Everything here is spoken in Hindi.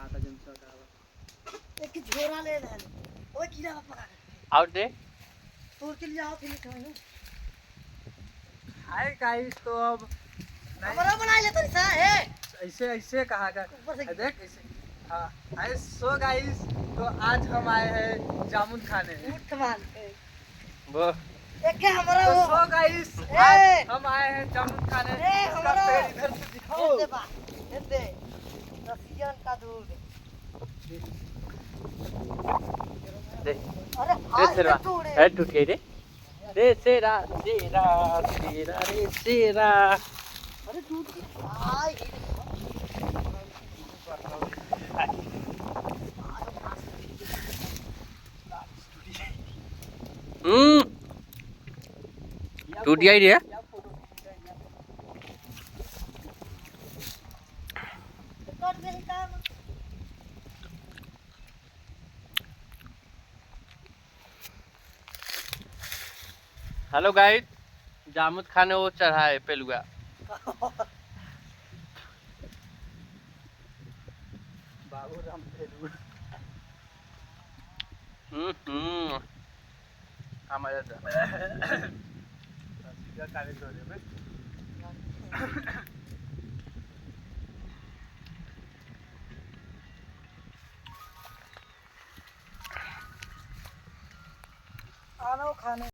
आता जंसर का एक झोरा ले ले ओए कीड़ा पकड़ आउट दे तोड़ के ले जाओ फिर खाओ हाय गाइस तो अब हमारा बना ले तनी सा ए ऐसे ऐसे कहा का ऊपर से देख ऐसे हाँ गाइस सो गाइस तो आज हम आए हैं जामुन खाने उठ मान वो एक के हमारा तो वो सो गाइस ए! आज हम आए हैं जामुन खाने ए, इसका हमारा- पेड़ इधर से दिखाओ दे बा दे रसियन का दूध दे अरे रे सेरा तोड़े है टूट गई रे सेरा सेरा सेरा रे सेरा अरे दूध की आई टूट गई रे कट गई काम हेलो गाइस जामुन खाने वो चढ़ा है पेलुआ बाबू राम पेलुआ हमारे आना खाने